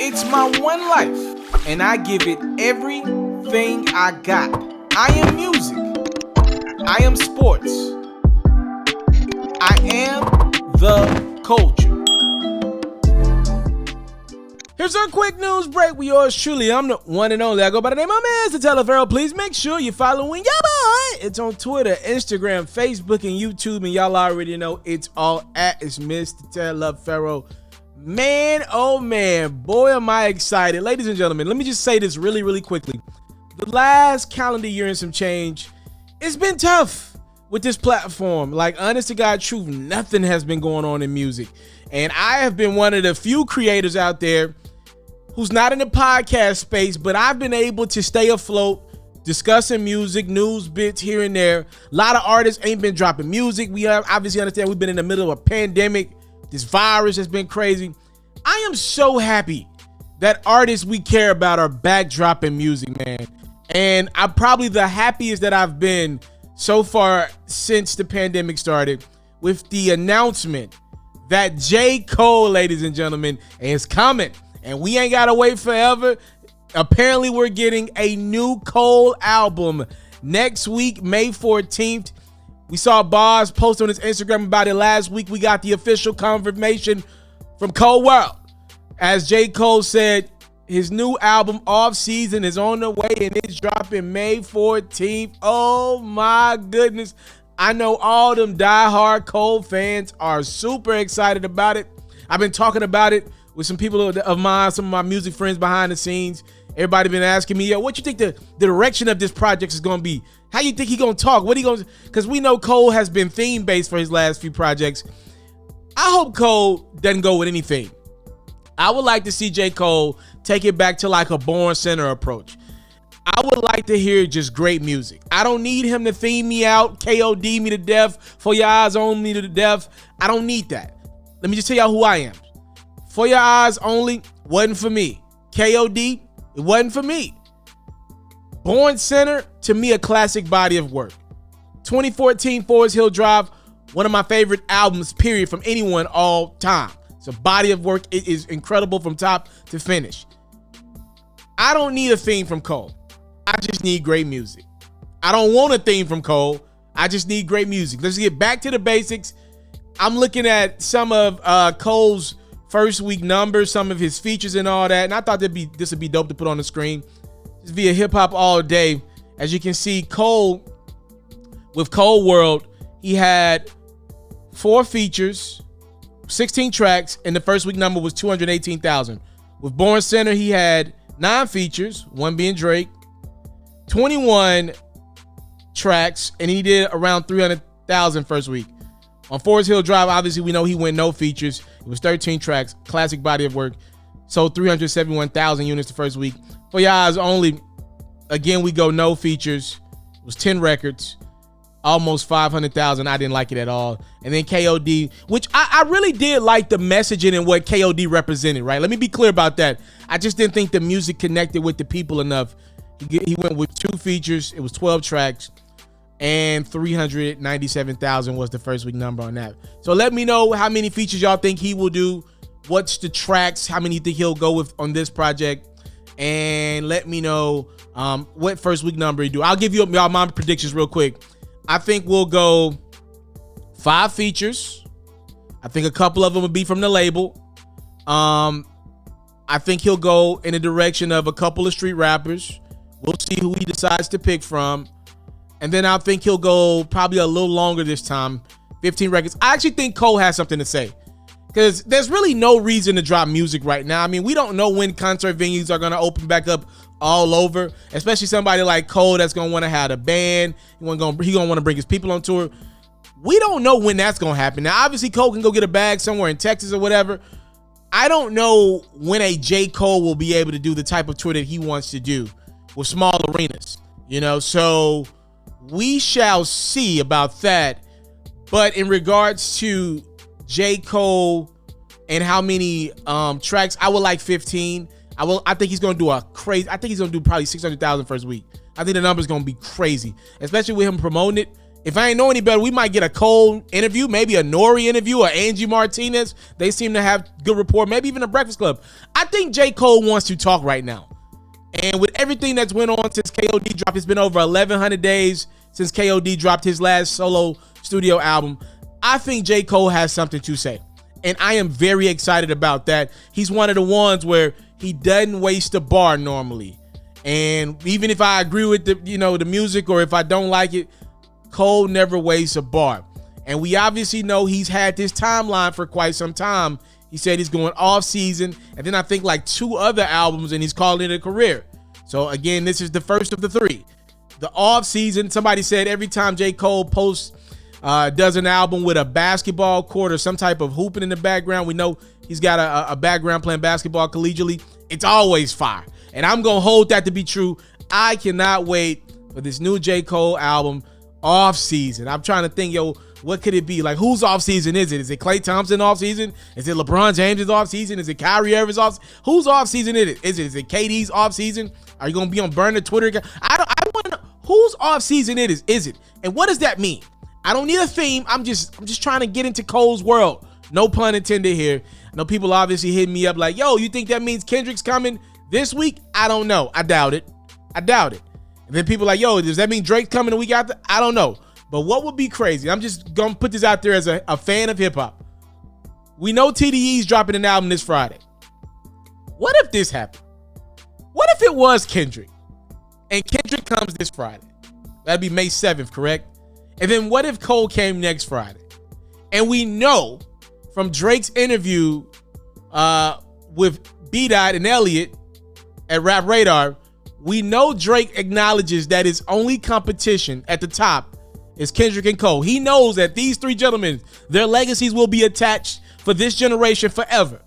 It's my one life, and I give it everything I got. I am music. I am sports. I am the culture. Here's our quick news break with yours truly. I'm the one and only. I go by the name of Mr. TALIAFERRO. Please make sure you're following your boy. It's on Twitter, Instagram, Facebook, and YouTube. And y'all already know it's all at it's Mr. TALIAFERRO. Man, oh man, boy, am I excited. Ladies and gentlemen, let me just say this really quickly. The last calendar year and some change, it's been tough with this platform. Like, honest to God truth, nothing has been going on in music. And I have been one of the few creators out there who's not in the podcast space, but I've been able to stay afloat, discussing music, news bits here and there. A lot of artists ain't been dropping music. We have obviously understand we've been in the middle of a pandemic. This virus has been crazy. I am so happy that artists we care about are back dropping music, man. And I'm probably the happiest that I've been so far since the pandemic started with the announcement that J.Cole, ladies and gentlemen, is coming. And we ain't gotta wait forever. Apparently, we're getting a new Cole album next week, May 14th. We saw Boz post on his Instagram about it last week. We got the official confirmation from Cole World. As J. Cole said, his new album, Off Season, is on the way and it's dropping May 14th. Oh my goodness. I know all them diehard Cole fans are super excited about it. I've been talking about it with some people of mine, some of my music friends behind the scenes. Everybody been asking me, yo, what you think the direction of this project is going to be? How you think he going to talk? What he going to... Because we know Cole has been theme-based for his last few projects. I hope Cole doesn't go with anything. I would like to see J. Cole take it back to like a Born Center approach. I would like to hear just great music. I don't need him to theme me out, KOD me to death, For Your Eyes Only to death. I don't need that. Let me just tell y'all who I am. For Your Eyes Only wasn't for me. KOD, it wasn't for me. Born Center, to me, a classic body of work. 2014 Forest Hill Drive, one of my favorite albums, period, from anyone all time. It's a body of work. It is incredible from top to finish. I don't need a theme from Cole. I just need great music. I don't want a theme from Cole. I just need great music. Let's get back to the basics. I'm looking at some of Cole's first week numbers, some of his features and all that, and I thought this would be dope to put on the screen. Just via hip hop all day. As you can see, Cole, with Cole World, he had 4 features, 16 tracks, and the first week number was 218,000. With Born Center, he had 9 features, 1 being Drake, 21 tracks, and he did around 300,000 first week. On Forest Hill Drive, obviously, we know he went no features. It was 13 tracks, classic body of work. Sold 371,000 units the first week. For Your Eyes Only, again, we go no features. It was 10 records, almost 500,000. I didn't like it at all. And then KOD, which I really did like the messaging and what KOD represented, right? Let me be clear about that. I just didn't think the music connected with the people enough. He went with 2 features. It was 12 tracks. And 397,000 was the first week number on that. So let me know how many features y'all think he will do. What's the tracks? How many you think he'll go with on this project? And let me know what first week number he do. I'll give you y'all my predictions real quick. I think we'll go 5 features. I think a couple of them will be from the label. I think he'll go in the direction of a couple of street rappers. We'll see who he decides to pick from. And then I think he'll go probably a little longer this time, 15 records. I actually think Cole has something to say because there's really no reason to drop music right now. I mean, we don't know when concert venues are going to open back up all over, especially somebody like Cole that's going to want to have a band. He going to want to bring his people on tour. We don't know when that's going to happen. Now, obviously, Cole can go get a bag somewhere in Texas or whatever. I don't know when a J. Cole will be able to do the type of tour that he wants to do with small arenas, you know, so we shall see about that. But in regards to J. Cole and how many tracks, I would like 15. I think he's going to do I think he's going to do probably 600,000 first week. I think the number's going to be crazy, especially with him promoting it If I ain't know any better, we might get a Cole interview, maybe a Nori interview, or Angie Martinez. They seem to have good rapport, maybe even a Breakfast Club. I think J. Cole wants to talk right now. And with everything that's went on since KOD dropped, it's been over 1,100 days since KOD dropped his last solo studio album. I think J. Cole has something to say. And I am very excited about that. He's one of the ones where he doesn't waste a bar normally. And even if I agree with the music, or if I don't like it, Cole never wastes a bar. And we obviously know he's had this timeline for quite some time. He said he's going off season, and then I think like 2 other albums, and he's calling it a career. So again, this is the first of the 3. The off season, somebody said every time J. Cole does an album with a basketball court or some type of hooping in the background, we know he's got a background playing basketball collegiately. It's always fire. And I'm going to hold that to be true. I cannot wait for this new J. Cole album, off season. I'm trying to think, what could it be? Like, whose off season is it? Is it Klay Thompson off season? Is it LeBron James' off season? Is it Kyrie Irving's off season? Whose off season is it? Is it KD's off season? Are you going to be on Burner Twitter? I want to know whose off season it is. Is it? And what does that mean? I don't need a theme. I'm just trying to get into Cole's world. No pun intended here. I know people obviously hitting me up like, yo, you think that means Kendrick's coming this week? I don't know. I doubt it. And then people like, yo, does that mean Drake's coming the week after? I don't know. But what would be crazy? I'm just going to put this out there as a fan of hip hop. We know TDE's dropping an album this Friday. What if this happened? What if it was Kendrick? And Kendrick comes this Friday? That'd be May 7th, correct? And then what if Cole came next Friday? And we know from Drake's interview with B-Dot and Elliot at Rap Radar, we know Drake acknowledges that his only competition at the top is Kendrick and Cole. He knows that these 3 gentlemen, their legacies will be attached for this generation forever.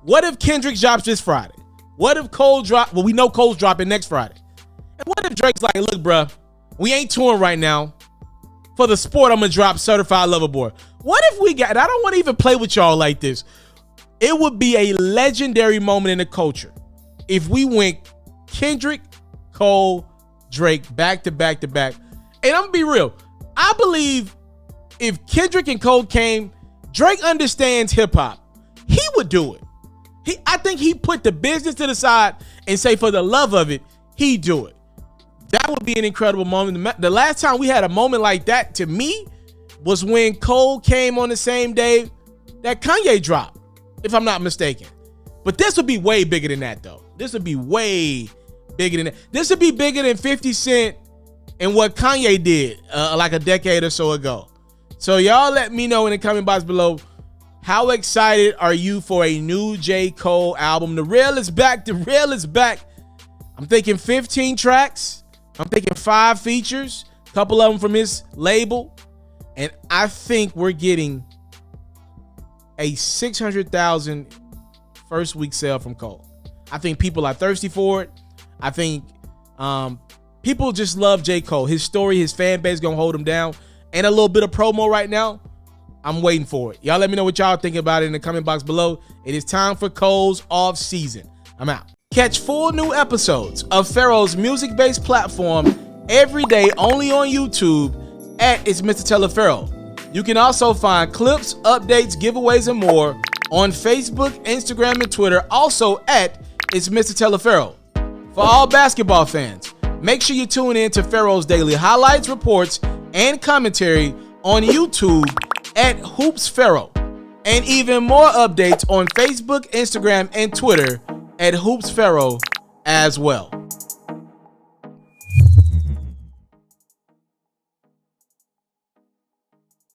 What if Kendrick drops this Friday? What if Cole drop? Well, we know Cole's dropping next Friday. And what if Drake's like, look, bruh, we ain't touring right now. For the sport, I'm going to drop Certified Lover Boy. What if we got, and I don't want to even play with y'all like this. It would be a legendary moment in the culture if we went Kendrick, Cole, Drake, back to back to back. And I'm going to be real. I believe if Kendrick and Cole came, Drake understands hip hop. He would do it. I think he put the business to the side and say for the love of it, he'd do it. That would be an incredible moment. The last time we had a moment like that, to me, was when Cole came on the same day that Kanye dropped, if I'm not mistaken. But this would be way bigger than that, though. This would be way bigger than that. This would be bigger than 50 Cent and what Kanye did like a decade or so ago. So y'all let me know in the comment box below, how excited are you for a new J. Cole album? The Real is back. The Real is back. I'm thinking 15 tracks. I'm thinking 5 features. A couple of them from his label. And I think we're getting a 600,000 first week sale from Cole. I think people are thirsty for it. I think people just love J. Cole. His story, his fan base gonna hold him down. And a little bit of promo right now. I'm waiting for it. Y'all let me know what y'all think about it in the comment box below. It is time for Cole's off season. I'm out. Catch full new episodes of FERRO's music-based platform every day only on YouTube at It's Mr. TALIAFERRO. You can also find clips, updates, giveaways, and more on Facebook, Instagram, and Twitter, also at It's Mr. TALIAFERRO. For all basketball fans, make sure you tune in to FERRO's daily highlights, reports, and commentary on YouTube at FERRO, and even more updates on Facebook, Instagram, and Twitter at FERRO as well.